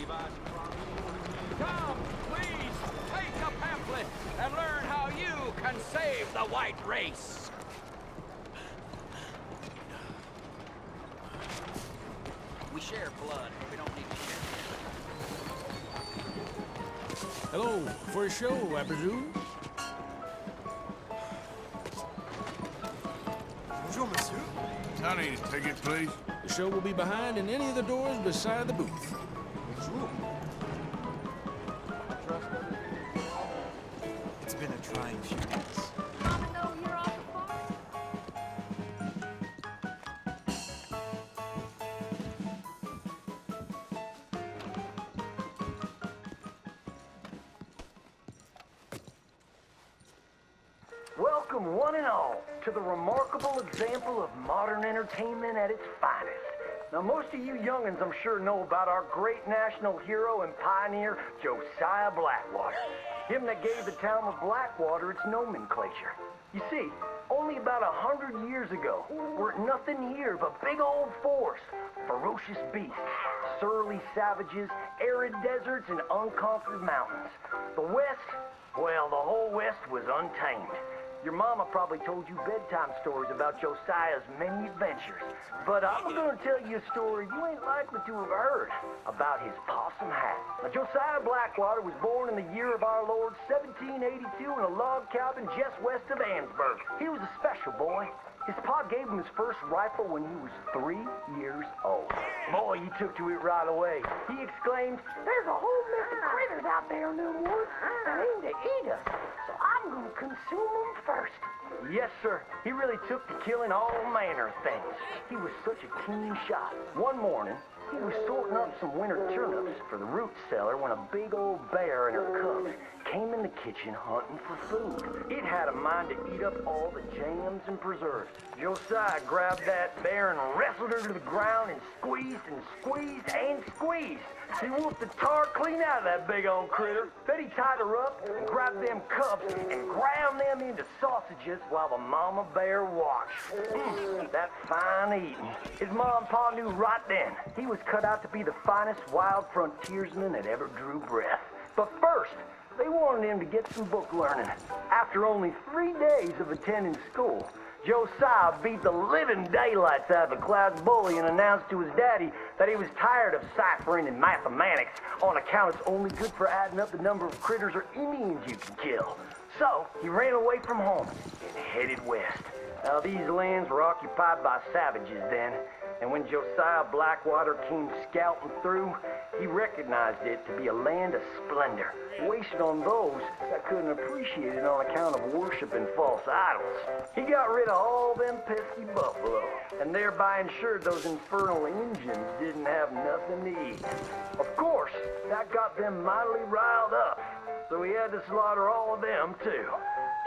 Come, please, take a pamphlet and learn how you can save the white race. We share blood, but we don't need to share. Hello, for a show, I presume? Bonjour, monsieur. I need a ticket, please. The show will be behind in any of the doors beside the booth. Bonjour. It's been a trying few months. Mama know you're on the farm? Welcome, one and all, to the remarkable example of modern entertainment at its finest. Now, most of you youngins, I'm sure, know about our great national hero and pioneer, Josiah Blackwater. Him that gave the town of Blackwater its nomenclature. You see, only about 100 years ago, weren't nothing here but big old forest, ferocious beasts, surly savages, arid deserts, and unconquered mountains. The West, well, the whole West was untamed. Your mama probably told you bedtime stories about Josiah's many adventures. But I'm gonna tell you a story you ain't likely to have heard about his possum hat. Now, Josiah Blackwater was born in the year of our Lord 1782 in a log cabin just west of Ansburg. He was a special boy. His pa gave him his first rifle when he was 3 years old. Boy, he took to it right away. He exclaimed, "There's a whole mess of critters out there in the woods that aim to eat us, so I'm gonna consume them first." Yes, sir. He really took to killing all manner of things. He was such a keen shot. One morning, he was sorting up some winter turnips for the root cellar when a big old bear and her cubs came in the kitchen hunting for food. It had a mind to eat up all the jams and preserves. Josiah grabbed that bear and wrestled her to the ground and squeezed and squeezed and squeezed. He whooped the tar clean out of that big old critter. Then he tied her up and grabbed them cubs and ground them into sausages while the mama bear watched. That fine eating. His mom and pa knew right then he was cut out to be the finest wild frontiersman that ever drew breath. But first, they wanted him to get some book learning. After only 3 days of attending school, Josiah beat the living daylights out of the Cloud Bully and announced to his daddy that he was tired of ciphering and mathematics on account it's only good for adding up the number of critters or Indians you can kill. So he ran away from home and headed west. Now, these lands were occupied by savages then, and when Josiah Blackwater came scouting through, he recognized it to be a land of splendor, wasted on those that couldn't appreciate it on account of worshiping false idols. He got rid of all them pesky buffalo, and thereby ensured those infernal Indians didn't have nothing to eat. Of course, that got them mightily riled up, so he had to slaughter all of them too.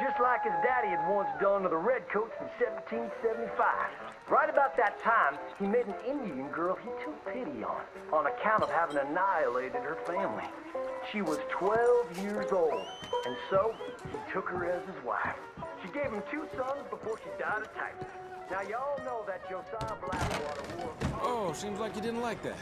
Just like his daddy had once done to the Redcoats in 1775. Right about that time, he met an Indian girl he took pity on account of having annihilated her family. She was 12 years old, and so he took her as his wife. She gave him 2 sons before she died of typhus. Now, y'all know that Josiah Blackwater wore... Oh, seems like you didn't like that.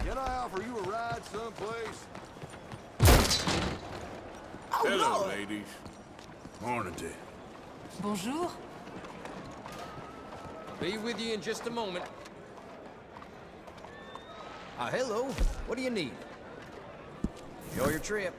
Can I offer you a ride someplace? Oh, Hello, Lord. ladies. Morning to you. Bonjour. Be with you in just a moment. Hello. What do you need? Enjoy your trip.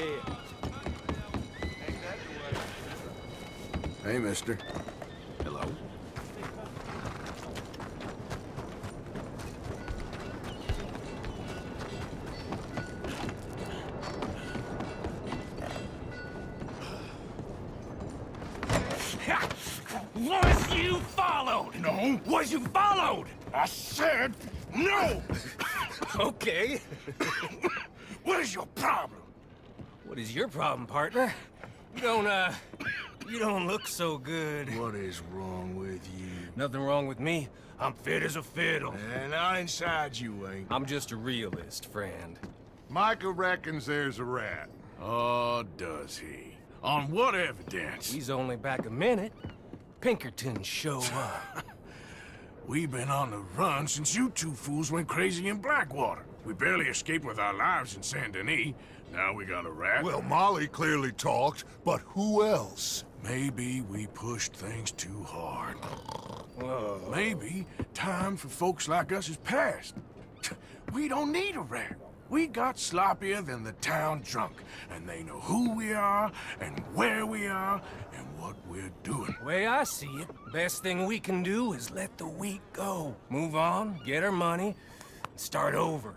Yeah. Hey, mister. Hello. Was you followed? No. Was you followed? I said no. Okay. What is your problem? What is your problem, partner? You don't look so good. What is wrong with you? Nothing wrong with me. I'm fit as a fiddle. And not inside you ain't. I'm just a realist, friend. Micah reckons there's a rat. Oh, does he? On what evidence? He's only back a minute. Pinkerton show up. We've been on the run since you two fools went crazy in Blackwater. We barely escaped with our lives in Saint Denis. Now we got a rat. Well, Molly clearly talked, but who else? Maybe we pushed things too hard. Whoa. Maybe time for folks like us is past. We don't need a rat. We got sloppier than the town drunk, and they know who we are, and where we are, and what we're doing. Way I see it, best thing we can do is let the week go. Move on, get our money, and start over.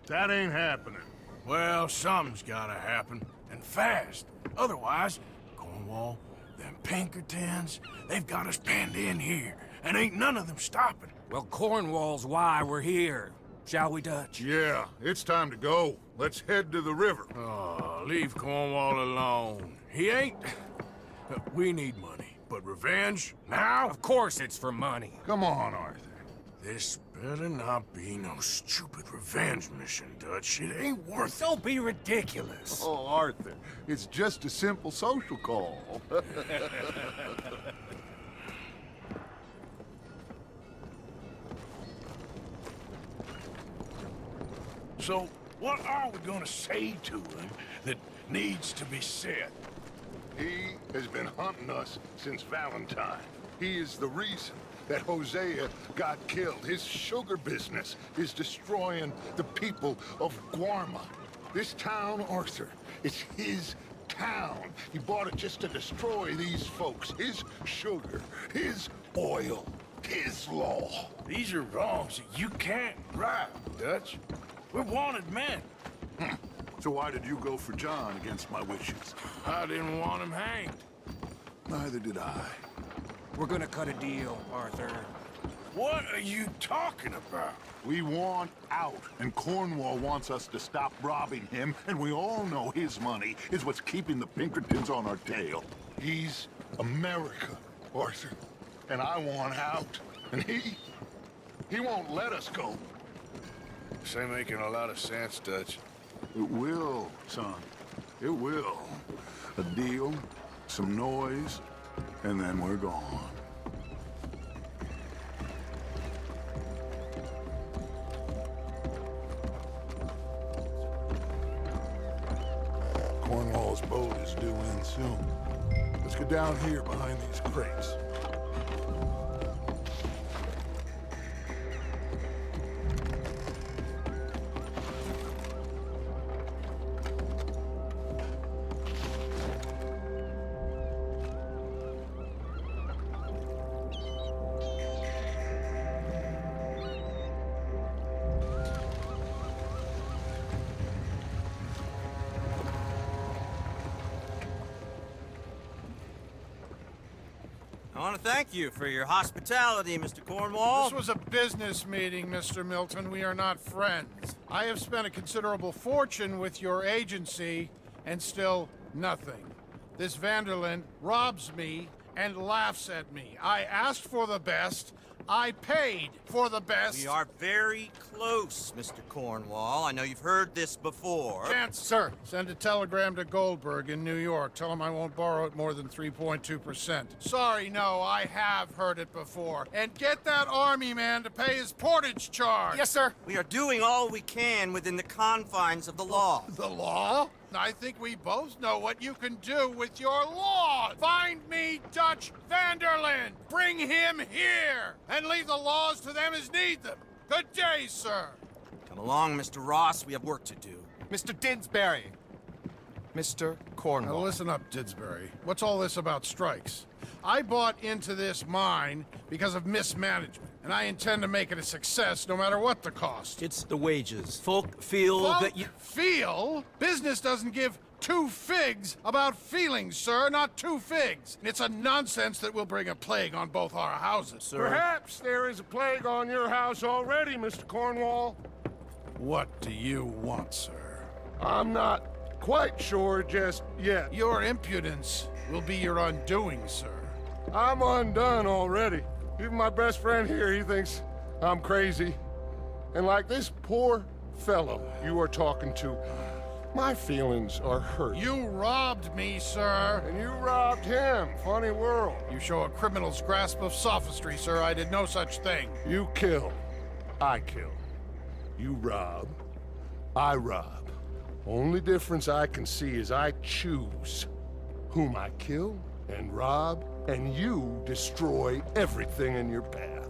That ain't happening. Well, something's gotta happen, and fast. Otherwise, Cornwall, them Pinkertons, they've got us penned in here, and ain't none of them stopping. Well, Cornwall's why we're here. Shall we, Dutch? Yeah, it's time to go. Let's head to the river. Oh, leave Cornwall alone. He ain't... We need money, but revenge? Now? Of course it's for money. Come on, Arthur. This better not be no stupid revenge mission, Dutch. It ain't worth it. Don't be ridiculous. Oh, Arthur, it's just a simple social call. So, what are we gonna say to him that needs to be said? He has been hunting us since Valentine. He is the reason that Hosea got killed. His sugar business is destroying the people of Guarma. This town, Arthur, it's his town. He bought it just to destroy these folks. His sugar, his oil, his law. These are wrongs that you can't right, Dutch. We're wanted men. So why did you go for John against my wishes? I didn't want him hanged. Neither did I. We're gonna cut a deal, Arthur. What are you talking about? We want out, and Cornwall wants us to stop robbing him, and we all know his money is what's keeping the Pinkertons on our tail. He's America, Arthur, and I want out, and he won't let us go. This ain't making a lot of sense, Dutch. It will, son. It will. A deal, some noise, and then we're gone. Cornwall's boat is due in soon. Let's go down here behind these crates. I want to thank you for your hospitality, Mr. Cornwall. This was a business meeting, Mr. Milton. We are not friends. I have spent a considerable fortune with your agency, and still nothing. This Vanderlyn robs me and laughs at me. I asked for the best. I paid for the best. We are very close, Mr. Cornwall. I know you've heard this before. Chance, sir, send a telegram to Goldberg in New York. Tell him I won't borrow it more than 3.2%. Sorry, no, I have heard it before. And get that army man to pay his portage charge. Yes, sir. We are doing all we can within the confines of the law. The law? I think we both know what you can do with your law. Find me Dutch Vanderlyn. Bring him here. And leave the laws to them as need them. Good day, sir. Come along, Mr. Ross. We have work to do. Mr. Dinsbury. Mr. Now Cornwall. listen up, Didsbury. What's all this about strikes? I bought into this mine because of mismanagement, and I intend to make it a success no matter what the cost. It's the wages. Folk feel Folk that you... feel? Business doesn't give two figs about feelings, sir, not two figs. It's a nonsense that will bring a plague on both our houses. Sir. Perhaps there is a plague on your house already, Mr. Cornwall. What do you want, sir? I'm not quite sure just yet. Your impudence will be your undoing, sir. I'm undone already. Even my best friend here, he thinks I'm crazy. And like this poor fellow you are talking to, my feelings are hurt. You robbed me, sir. And you robbed him. Funny world. You show a criminal's grasp of sophistry, sir. I did no such thing. You kill. I kill. You rob. I rob. Only difference I can see is I choose whom I kill and rob, and you destroy everything in your path.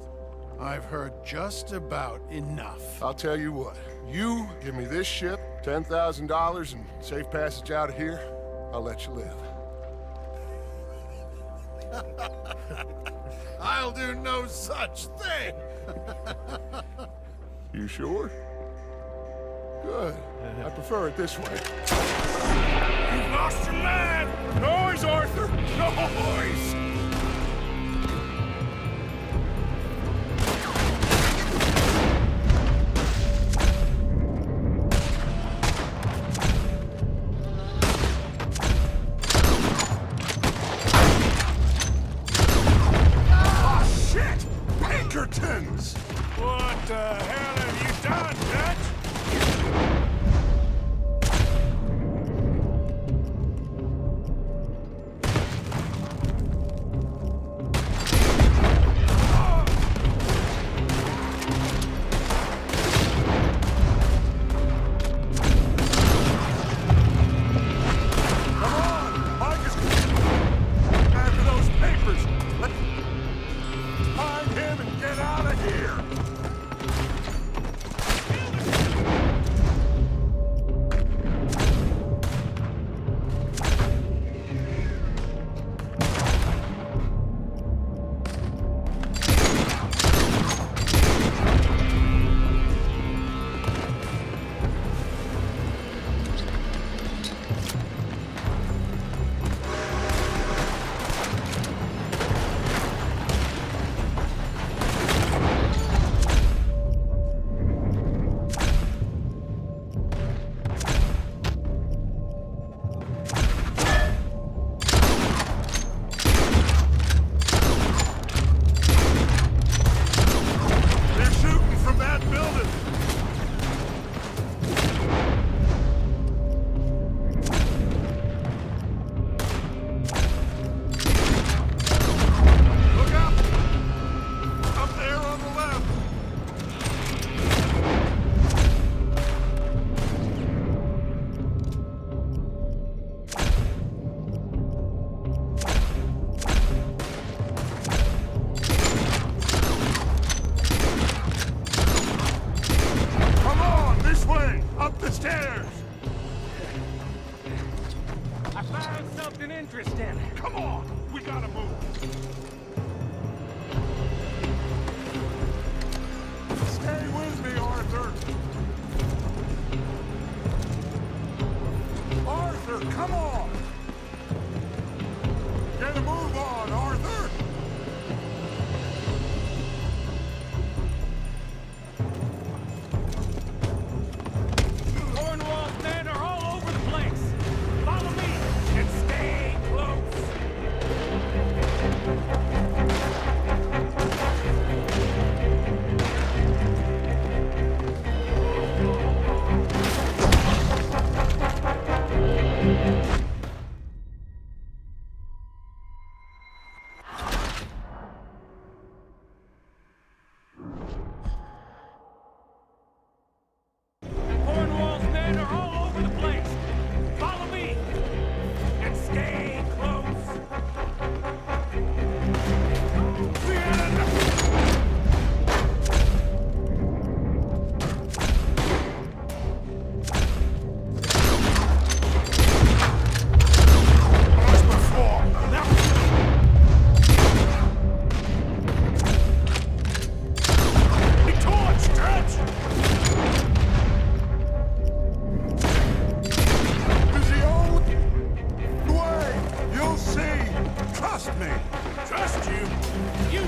I've heard just about enough. I'll tell you what. You give me this ship, $10,000, and safe passage out of here, I'll let you live. I'll do no such thing. You sure? Good. I prefer it this way. You've lost your man! Noise, Arthur! Noise! Pinkertons! What the hell have you done, Dutch?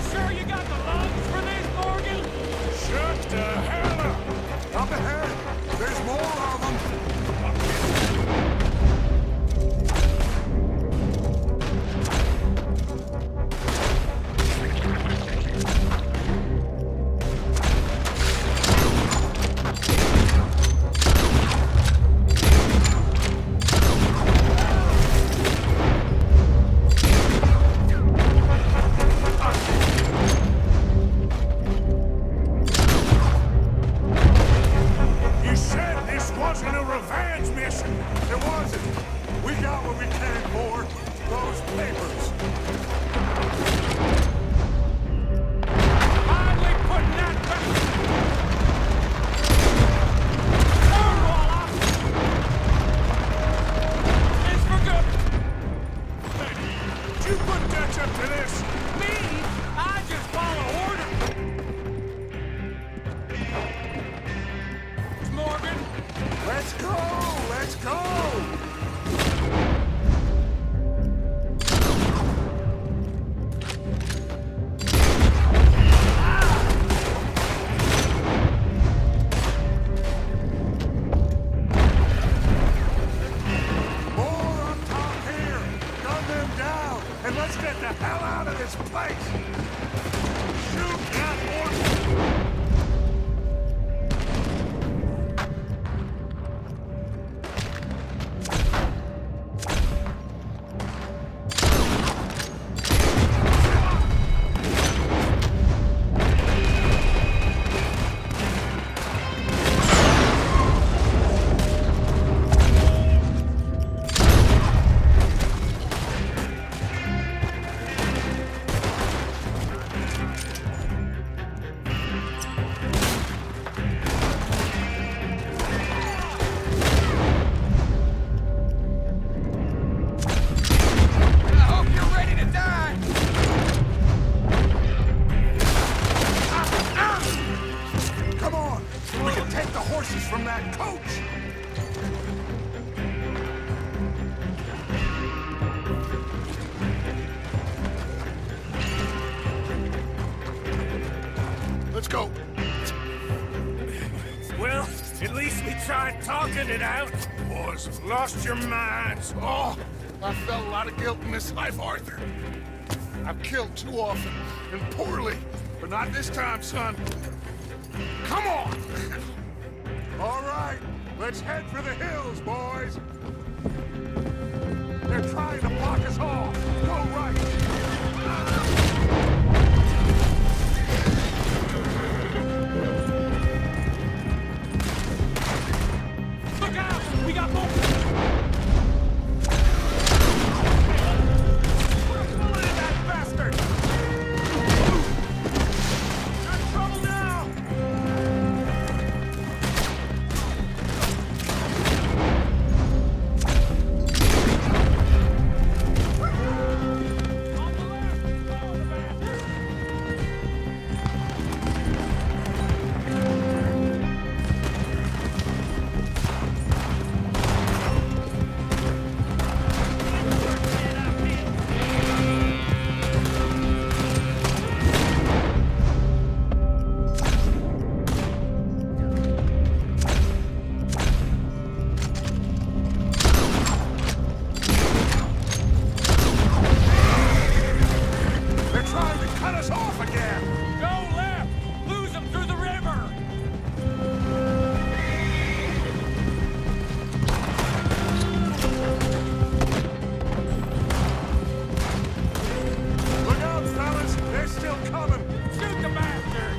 sure you got the lungs for this, Morgan? Shut the hell up! Up ahead! There's more of them! You said this wasn't a revenge mission! It wasn't! We got what we came for! Those papers! Finally putting that back! Cornwall out! It's for good! Did you put Dutch up to this? Me? I just follow orders! Morgan! Let's go! Let's go! More up top here! Gun them down! And let's get the hell out of this place! Shoot that horse! I hope you're ready to die! Come on! We can take the horses from that coach! Let's go. Well, at least we tried talking it out. Boys have lost your minds. Oh, I felt a lot of guilt in this life, Arthur. I've killed too often and poorly, but not this time, son. Come on! All right, let's head for the hills, boys! They're trying to block us off! Go right! Look out! We got more! We're pulling that bastard! Got trouble now! On the left! On the bastard! They're trying to cut us off again! Go left! Lose them through the river! Look out, fellas! They're still coming! Shoot the bastard!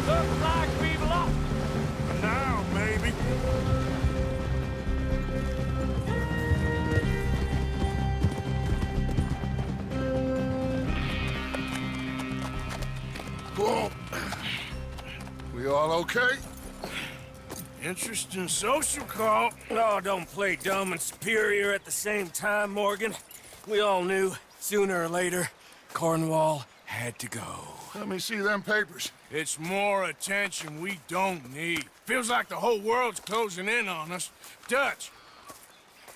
Looks like we've lost. Now, maybe. Cool. We all okay? Interesting social call. Oh, don't play dumb and superior at the same time, Morgan. We all knew, sooner or later, Cornwall had to go. Let me see them papers. It's more attention we don't need. Feels like the whole world's closing in on us. Dutch,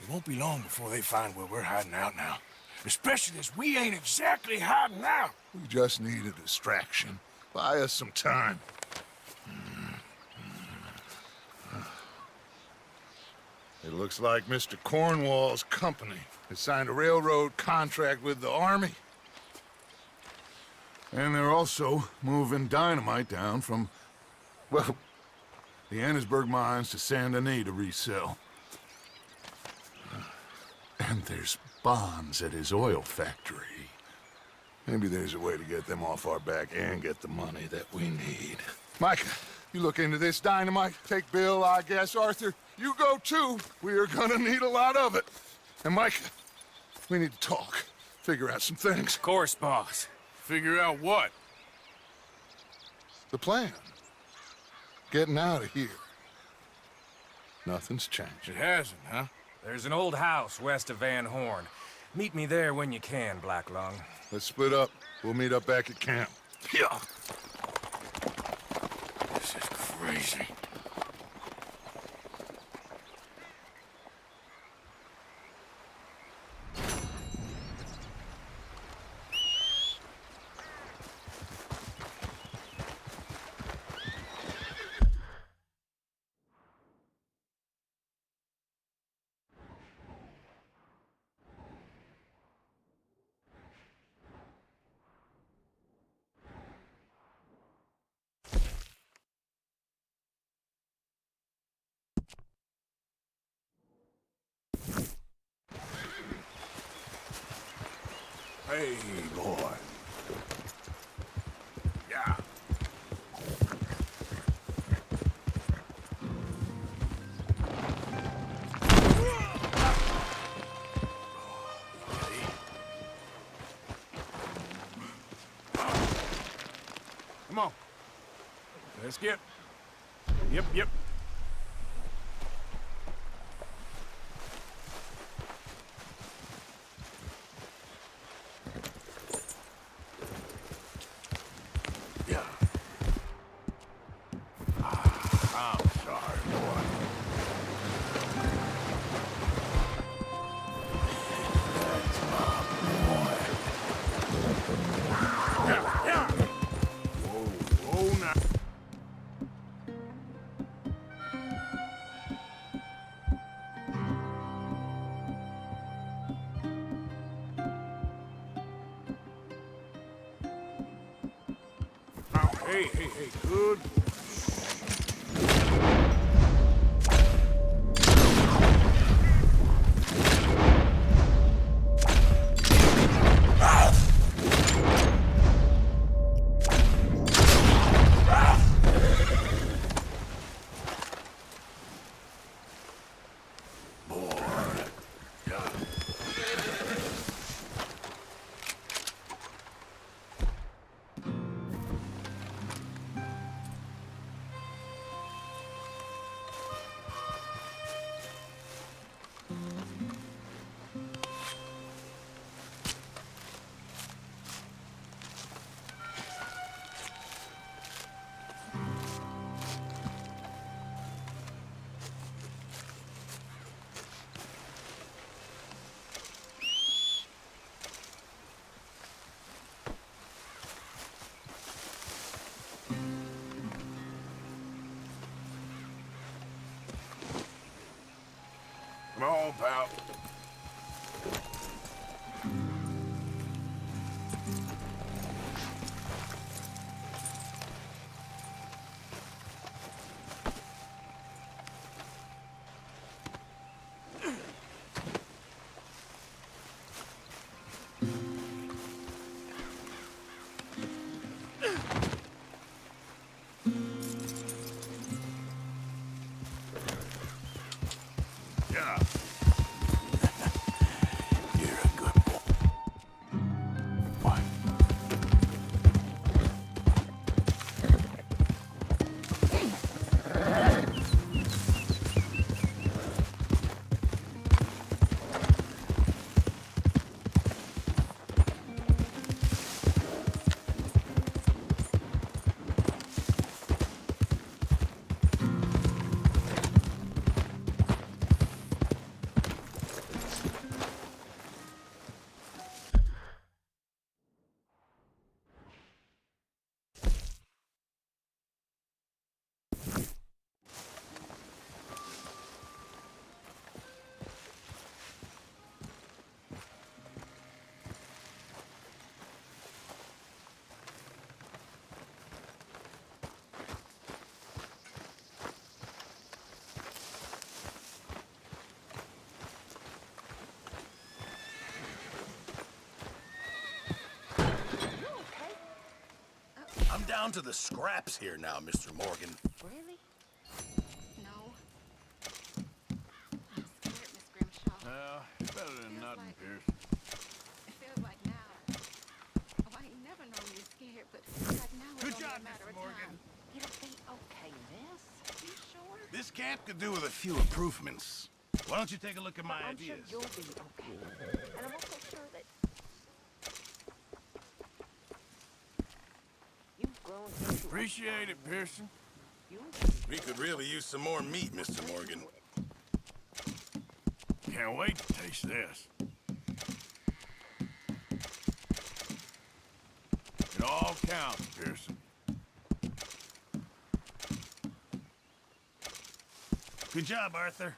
it won't be long before they find where we're hiding out now. Especially as we ain't exactly hiding out. We just need a distraction. Buy us some time. It looks like Mr. Cornwall's company has signed a railroad contract with the Army. And they're also moving dynamite down from, well, the Annesburg mines to Saint Denis to resell. And there's bonds at his oil factory. Maybe there's a way to get them off our back and get the money that we need. Micah, you look into this dynamite. Take Bill, I guess. Arthur, you go too. We are gonna need a lot of it. And Micah, we need to talk. Figure out some things. Of course, boss. Figure out what? The plan. Getting out of here. Nothing's changed. It hasn't, huh? There's an old house west of Van Horn. Meet me there when you can, Black Lung. Let's split up. We'll meet up back at camp. Yeah. This is crazy. Hey, boy. Yeah. Come on. Let's get. Yep. Hey, good. Come on, pal. Yeah. You're a good boy. What? down to the scraps here now, Mr. Morgan. Really? No. I'm scared, Miss Grimshaw. Well, better than Feels nothing, like- Pearson. It feels like now. Oh, I ain't never known you scared, but it feels like now Good it's only job, a matter Mr. of Morgan. time. It'll be okay, miss. You sure? This camp could do with a few improvements. Why don't you take a look at my I'm ideas? sure you'll be okay. And I'm also sure that you've grown into Appreciate it, Pearson. We could really use some more meat, Mr. Morgan. Can't wait to taste this. It all counts, Pearson. Good job, Arthur.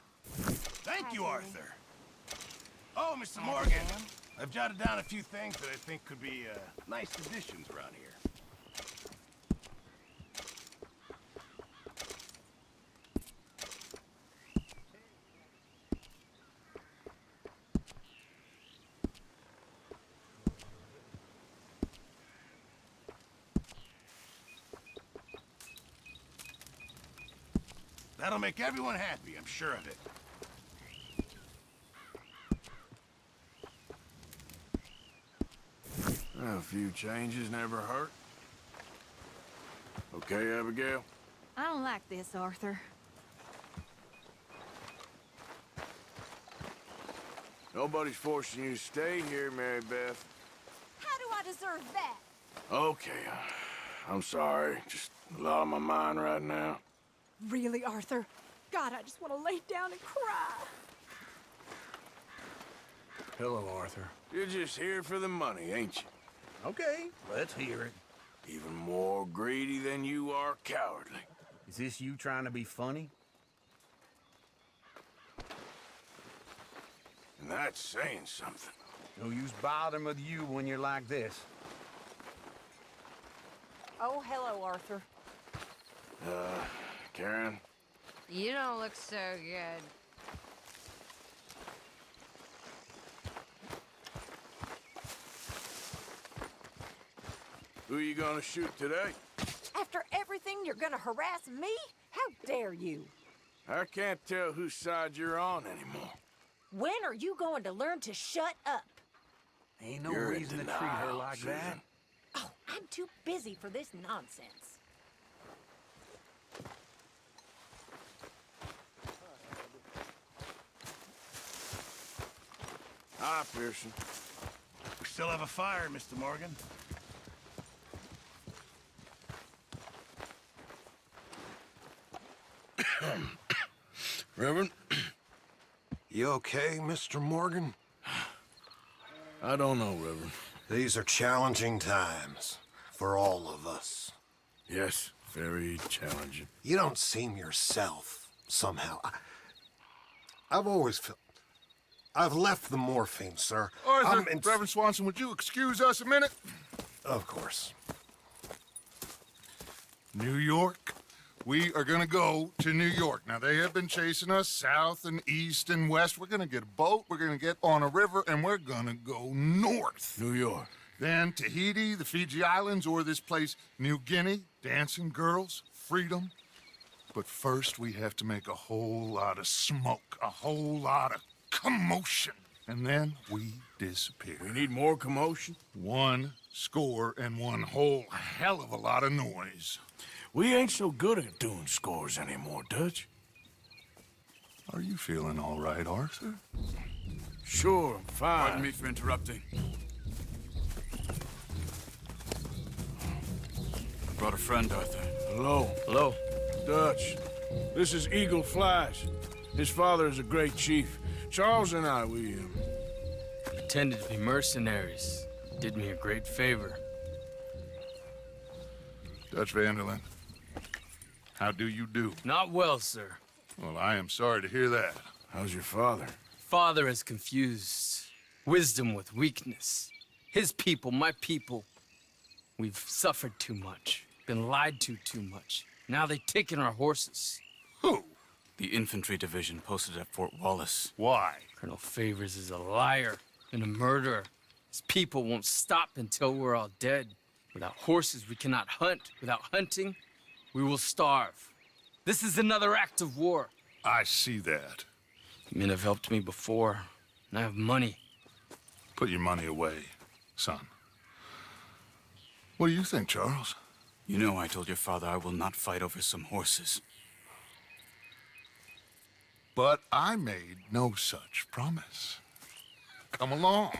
Thank you, Arthur. Oh, Mr. Morgan, I've jotted down a few things that I think could be nice additions around here. That'll make everyone happy, I'm sure of it. A few changes never hurt. Okay, Abigail? I don't like this, Arthur. Nobody's forcing you to stay here, Mary Beth. How do I deserve that? Okay, I'm sorry. Just a lot on my mind right now. Really, Arthur? God, I just want to lay down and cry. Hello, Arthur. You're just here for the money, ain't you? Okay, let's hear it. Even more greedy than you are cowardly. Is this you trying to be funny? And that's saying something. No use bothering with you when you're like this. Oh, hello, Arthur. Karen? you don't look so good. Who you gonna shoot today? After everything, you're gonna harass me? How dare you? I can't tell whose side you're on anymore. When are you going to learn to shut up? Ain't no You're in reason to treat her denial, like Susan. that. Oh, I'm too busy for this nonsense. Hi, Pearson. We still have a fire, Mr. Morgan. Reverend? You okay, Mr. Morgan? I don't know, Reverend. These are challenging times for all of us. Yes, very challenging. You don't seem yourself, somehow. I've always felt... I've left the morphine, sir. Arthur, Reverend Swanson, would you excuse us a minute? Of course. New York. We are gonna go to New York. Now, they have been chasing us south and east and west. We're gonna get a boat, we're gonna get on a river, and we're gonna go north. New York. Then Tahiti, the Fiji Islands, or this place, New Guinea, dancing girls, freedom. But first, we have to make a whole lot of smoke, a whole lot of commotion. And then we disappear. We need more commotion? 1 score and 1 whole hell of a lot of noise. We ain't so good at doing scores anymore, Dutch. Are you feeling all right, Arthur? Sure, I'm fine. Pardon me for interrupting. I brought a friend, Arthur. Hello. Hello. Dutch. This is Eagle Flash. His father is a great chief. Charles and I, we Pretended to be mercenaries. Did me a great favor. Dutch Vanderlyn, how do you do? Not well, sir. Well, I am sorry to hear that. How's your father? Father has confused wisdom with weakness. His people, my people. We've suffered too much. Been lied to too much. Now they've taken our horses. Who? The infantry division posted at Fort Wallace. Why? Colonel Favors is a liar and a murderer. His people won't stop until we're all dead. Without horses, we cannot hunt. Without hunting, we will starve. This is another act of war. I see that. Men have helped me before, and I have money. Put your money away, son. What do you think, Charles? You know I told your father I will not fight over some horses. But I made no such promise. Come along.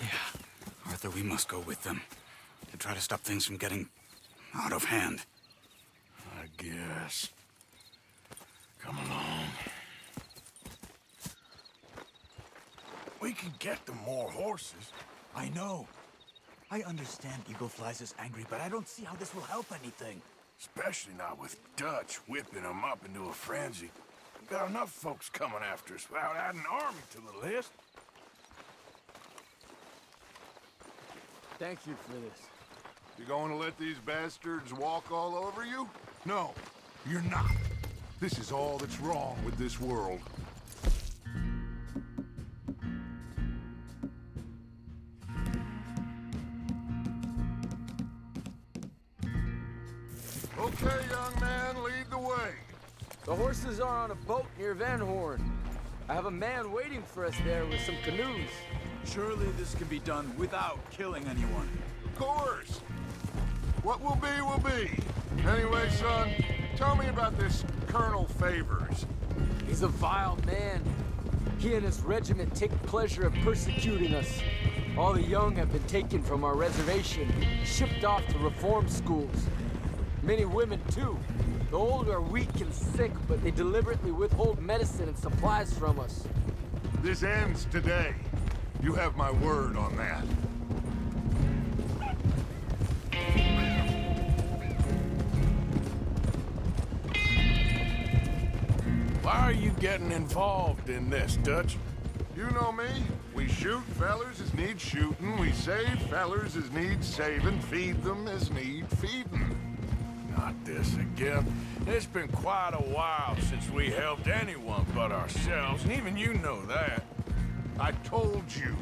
Yeah, Arthur, we must go with them to try to stop things from getting out of hand. I guess. Come along. We can get them more horses. I know. I understand Eagle Flies is angry, but I don't see how this will help anything. Especially not with Dutch whipping them up into a frenzy. We've got enough folks coming after us without adding an army to the list. Thank you for this. You going to let these bastards walk all over you? No, you're not. This is all that's wrong with this world. Okay, young man, lead the way. The horses are on a boat near Van Horn. I have a man waiting for us there with some canoes. Surely this can be done without killing anyone. Of course. What will be, will be. Anyway, son, tell me about this Colonel Favors. He's a vile man. He and his regiment take pleasure in persecuting us. All the young have been taken from our reservation, shipped off to reform schools. Many women, too. The old are weak and sick, but they deliberately withhold medicine and supplies from us. This ends today. You have my word on that. Why are you getting involved in this, Dutch? You know me. We shoot fellers as need shooting. We save fellers as need saving. Feed them as need feeding. Not this again. It's been quite a while since we helped anyone but ourselves, and even you know that. I told you.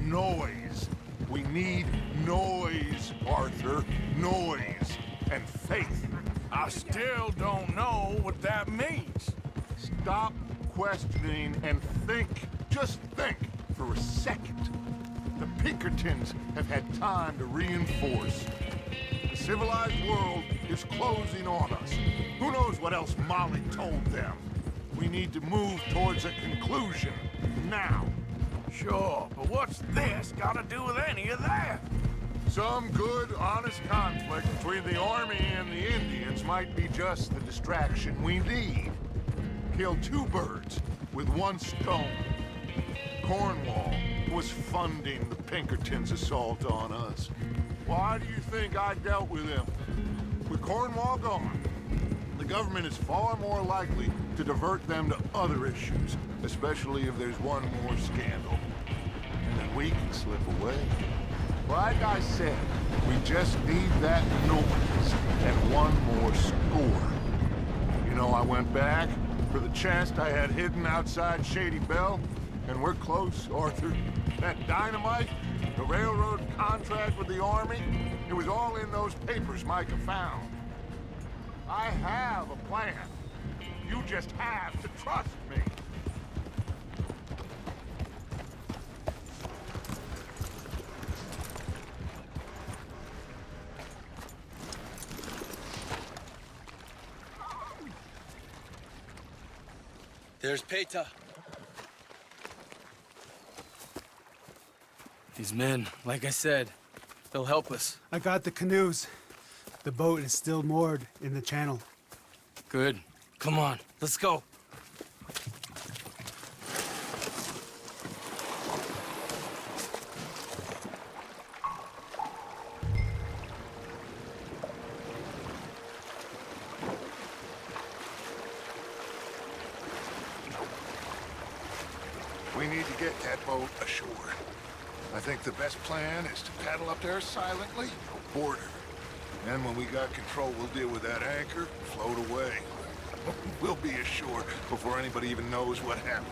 Noise. We need noise, Arthur. Noise. And faith. I still don't know what that means. Stop questioning and think. Just think for a second. The Pinkertons have had time to reinforce. The civilized world is closing on us. Who knows what else Molly told them? We need to move towards a conclusion. Now. Sure, but what's this got to do with any of that? Some good, honest conflict between the army and the Indians might be just the distraction we need. Kill two birds with one stone. Cornwall was funding the Pinkertons' assault on us. Why do you think I dealt with him? With Cornwall gone, the government is far more likely to divert them to other issues, especially if there's one more scandal. And then we can slip away. Like I said, we just need that noise and one more score. You know, I went back for the chest I had hidden outside Shady Belle, and we're close, Arthur. That dynamite, the railroad contract with the army, it was all in those papers Micah found. I have a plan. You just have to trust me. There's Peta. These men, like I said, they'll help us. I got the canoes. The boat is still moored in the channel. Good. Come on, let's go. We need to get that boat ashore. I think the best plan is to paddle up there silently, board her. Then when we got control, we'll deal with that anchor, float away. We'll be ashore before anybody even knows what happened.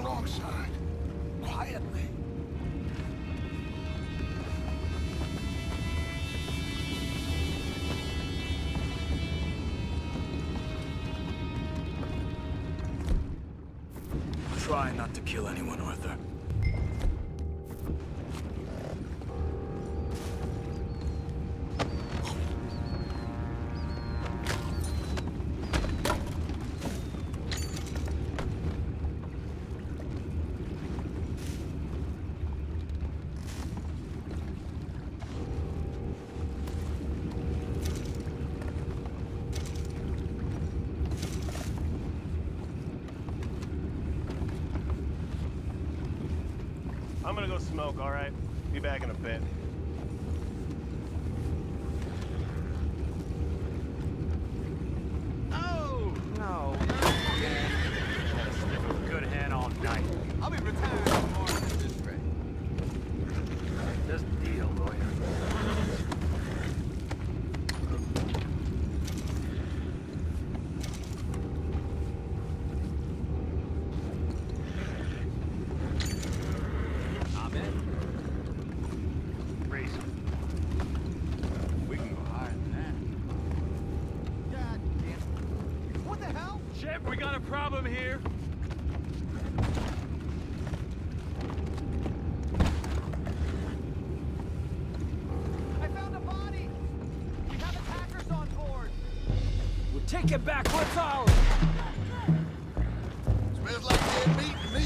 alongside, quietly. Try not to kill anyone, Arthur. I'm gonna go smoke, all right? Be back in a bit. Oh, no. Yeah. Had a sniff of good hand all night. I'll be retired tomorrow at this rate. Just a deal, lawyer. We got a problem here. I found a body! We have attackers on board! We'll take it back, what's ours? Smells like dead meat to me.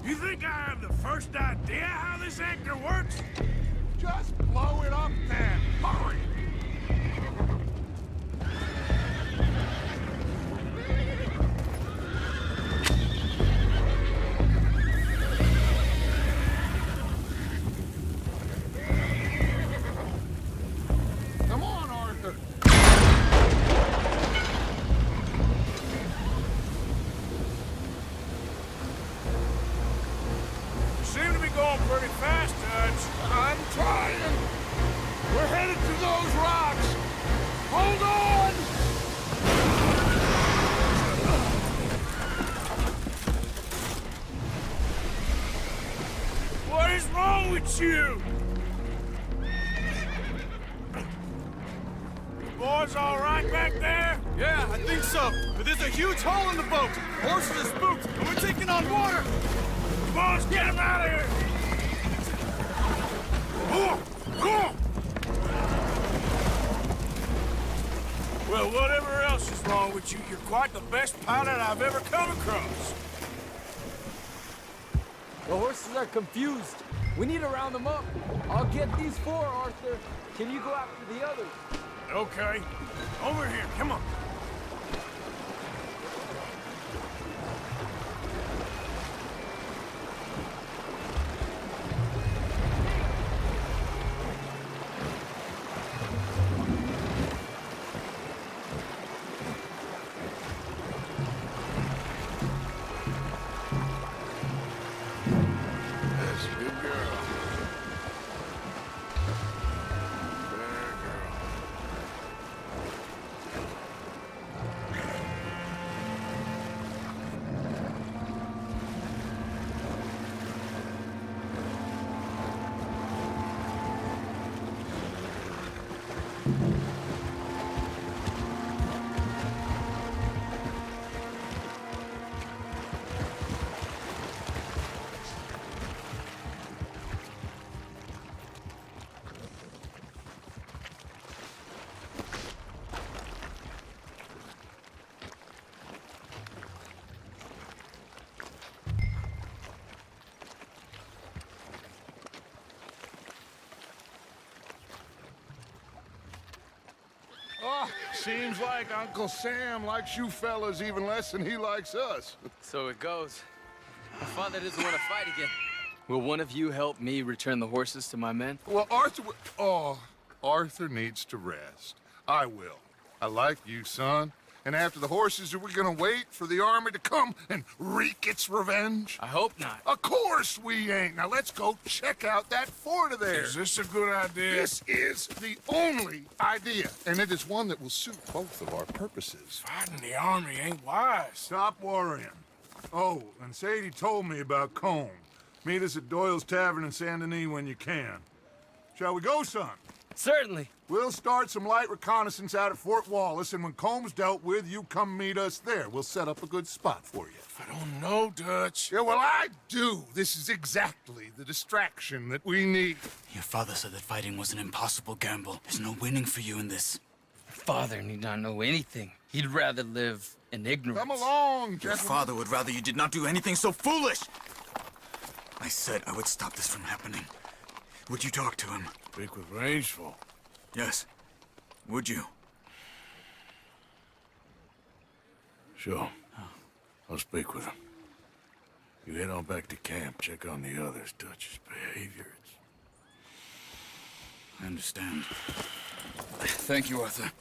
You think I have the first idea how this anchor works? Just blow it up then. Hurry! Come on, Arthur. You seem to be going pretty fast, Dutch. I'm trying. We're headed to those rocks. Hold on! What is wrong with you? Boys all right back there? Yeah, I think so. But there's a huge hole in the boat. Horses are spooked, and we're taking on water. Boys, get him out of here! Well, whatever else is wrong with you, you're quite the best pilot I've ever come across. The horses are confused. We need to round them up. I'll get these four, Arthur. Can you go after the others? Okay. Over here, come on. That's a good girl. There, girl. Seems like Uncle Sam likes you fellas even less than he likes us. So it goes. My father doesn't want to fight again. Will one of you help me return the horses to my men? Well, Arthur... Arthur needs to rest. I will. I like you, son. And after the horses, are we gonna wait for the army to come and wreak its revenge? I hope not. Of course we ain't. Now let's go check out that fort of theirs. Is this a good idea? This is the only idea, and it is one that will suit both of our purposes. Fighting the army ain't wise. Stop worrying. Oh, and Sadie told me about Combe. Meet us at Doyle's Tavern in Saint Denis when you can. Shall we go, son? Certainly. We'll start some light reconnaissance out at Fort Wallace, and when Combs dealt with, you come meet us there. We'll set up a good spot for you. I don't know, Dutch. Yeah, well, I do. This is exactly the distraction that we need. Your father said that fighting was an impossible gamble. There's no winning for you in this. Father need not know anything. He'd rather live in ignorance. Come along, Your gentlemen. father would rather you did not do anything so foolish. I said I would stop this from happening. Would you talk to him? Speak with Rangeful. Yes. Would you? Sure. I'll speak with him. You head on back to camp, check on the others. Dutch's behavior. I understand. Thank you, Arthur.